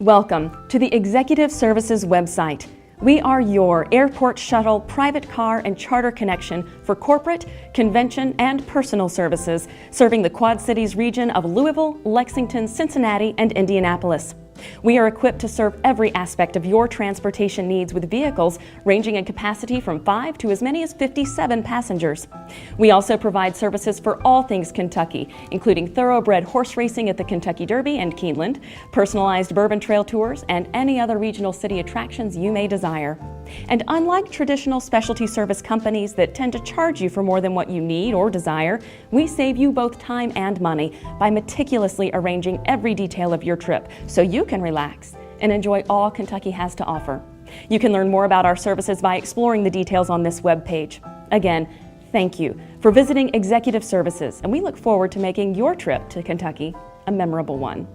Welcome to the Executive Services website. We are your airport shuttle, private car, and charter connection for corporate, convention, and personal services, serving the Quad Cities region of Louisville, Lexington, Cincinnati, and Indianapolis. We are equipped to serve every aspect of your transportation needs with vehicles ranging in capacity from 5 to as many as 57 passengers. We also provide services for all things Kentucky, including thoroughbred horse racing at the Kentucky Derby and Keeneland, personalized bourbon trail tours, and any other regional city attractions you may desire. And unlike traditional specialty service companies that tend to charge you for more than what you need or desire, we save you both time and money by meticulously arranging every detail of your trip so you can relax and enjoy all Kentucky has to offer. You can learn more about our services by exploring the details on this webpage. Again, thank you for visiting Executive Services, and we look forward to making your trip to Kentucky a memorable one.